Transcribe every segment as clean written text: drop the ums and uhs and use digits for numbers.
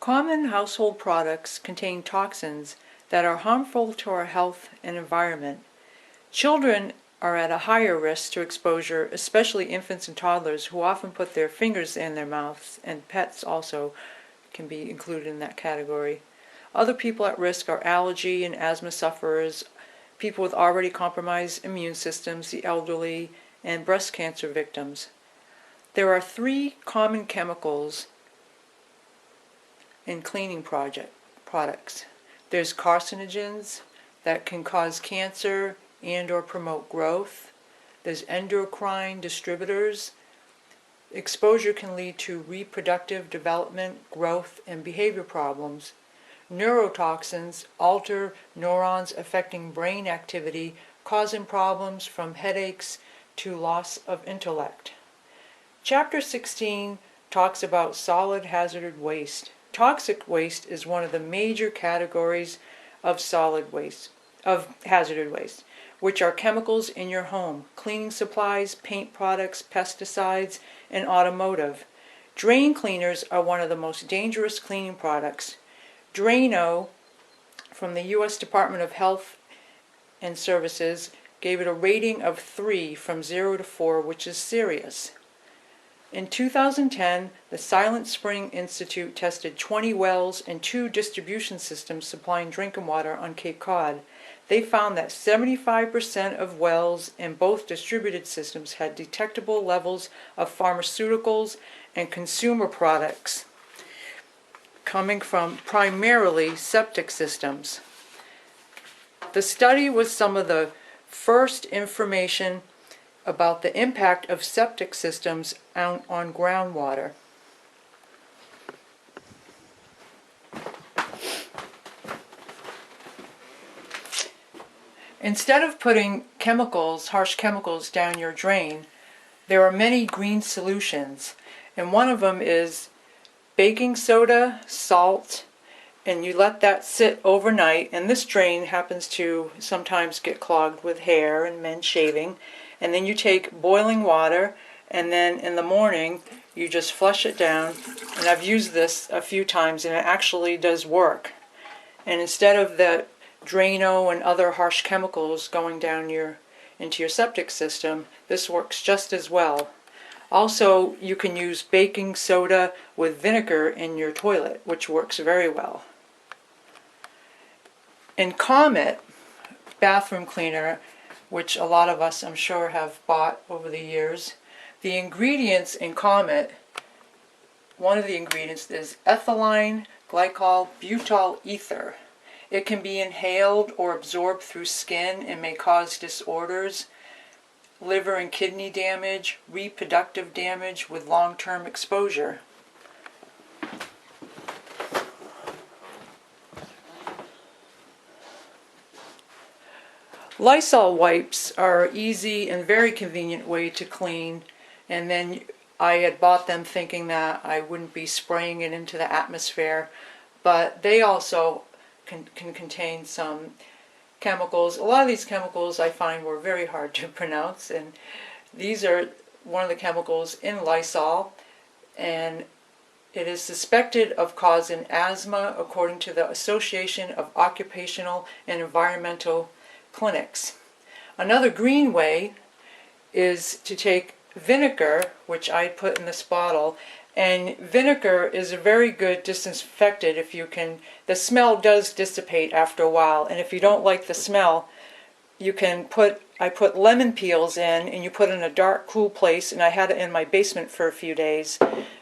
Common household products contain toxins that are harmful to our health and environment. Children are at a higher risk to exposure, especially infants and toddlers who often put their fingers in their mouths, and pets also can be included in that category. Other people at risk are allergy and asthma sufferers, people with already compromised immune systems, the elderly, and breast cancer victims. There are 3 common chemicals in cleaning products. There's carcinogens that can cause cancer and or promote growth. There's endocrine disruptors. Exposure can lead to reproductive development, growth, and behavior problems. Neurotoxins alter neurons affecting brain activity, causing problems from headaches to loss of intellect. Chapter 16 talks about solid hazardous waste. Toxic waste is one of the major categories of hazardous waste, which are chemicals in your home, cleaning supplies, paint products, pesticides, and automotive. Drain cleaners are one of the most dangerous cleaning products. Drano, from the U.S. Department of Health and Services, gave it a rating of 3 from 0 to 4, which is serious. In 2010, the Silent Spring Institute tested 20 wells and 2 distribution systems supplying drinking water on Cape Cod. They found that 75% of wells in both distributed systems had detectable levels of pharmaceuticals and consumer products coming from primarily septic systems. The study was some of the first information about the impact of septic systems on groundwater. Instead of putting harsh chemicals down your drain, there are many green solutions, and one of them is baking soda, salt, and you let that sit overnight, and this drain happens to sometimes get clogged with hair and men shaving, and then you take boiling water, and then in the morning you just flush it down, and I've used this a few times and it actually does work. And instead of the Drano and other harsh chemicals going down into your septic system, this works just as well. Also, you can use baking soda with vinegar in your toilet, which works very well. In Comet bathroom cleaner, which a lot of us I'm sure have bought over the years, the ingredients in Comet, one of the ingredients is ethylene glycol butyl ether. It can be inhaled or absorbed through skin and may cause disorders, liver and kidney damage, reproductive damage with long-term exposure. Lysol wipes are an easy and very convenient way to clean, and then I had bought them thinking that I wouldn't be spraying it into the atmosphere, but they also can contain some chemicals. A lot of these chemicals I find were very hard to pronounce, and these are one of the chemicals in Lysol, and it is suspected of causing asthma according to the Association of Occupational and Environmental Clinics. Another green way is to take vinegar, which I put in this bottle, and vinegar is a very good disinfectant if you can. The smell does dissipate after a while, and if you don't like the smell, you can I put lemon peels in, and you put it in a dark, cool place, and I had it in my basement for a few days,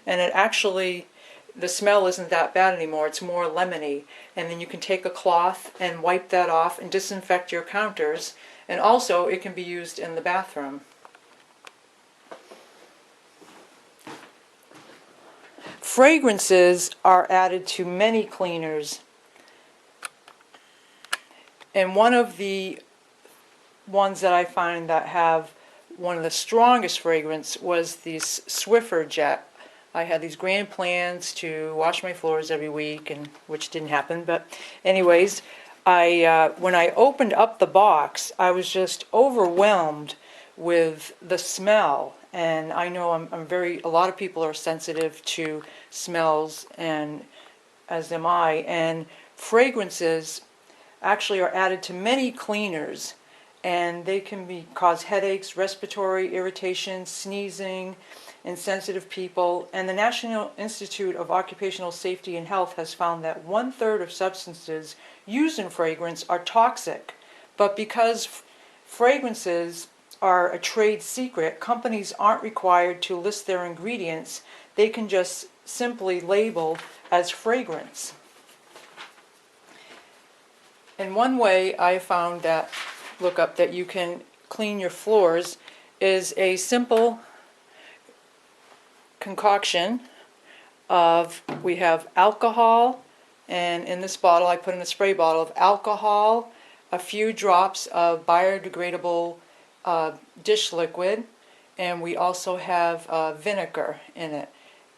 and it actually, the smell isn't that bad anymore. It's more lemony, and then you can take a cloth and wipe that off and disinfect your counters, and also it can be used in the bathroom. Fragrances are added to many cleaners, and one of the ones that I find that have one of the strongest fragrance was this Swiffer jet. I had these grand plans to wash my floors every week, and which didn't happen, but anyways, when I opened up the box, I was just overwhelmed with the smell. And I know a lot of people are sensitive to smells, and as am I, and fragrances actually are added to many cleaners, and they can cause headaches, respiratory irritation, sneezing in sensitive people. And the National Institute of Occupational Safety and Health has found that 1/3 of substances used in fragrance are toxic. But because fragrances are a trade secret, companies aren't required to list their ingredients. They can just simply label as fragrance. And one way I found that that you can clean your floors is a simple concoction of, we have alcohol, and in this bottle I put in a spray bottle of alcohol, a few drops of biodegradable dish liquid, and we also have vinegar in it.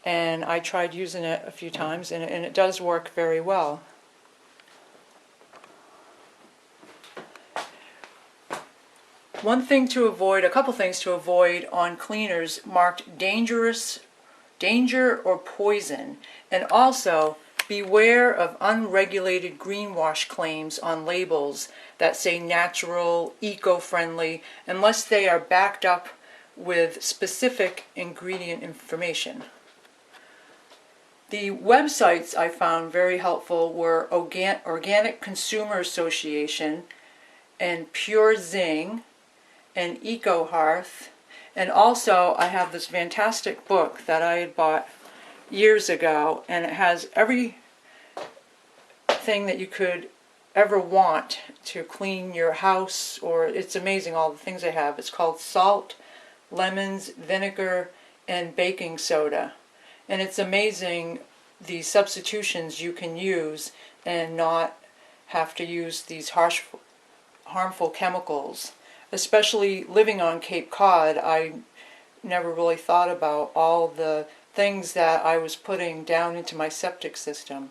And I tried using it a few times, and it does work very well. One thing to avoid, a couple things to avoid on cleaners marked dangerous, danger or poison, and also beware of unregulated greenwash claims on labels that say natural, eco-friendly, unless they are backed up with specific ingredient information. The websites I found very helpful were Organic Consumer Association and Pure Zing and EcoHearth. And also I have this fantastic book that I had bought years ago, and it has everything that you could ever want to clean your house, or it's amazing all the things they have. It's called Salt, Lemons, Vinegar, and Baking Soda. And it's amazing the substitutions you can use and not have to use these harmful chemicals. Especially living on Cape Cod, I never really thought about all the things that I was putting down into my septic system.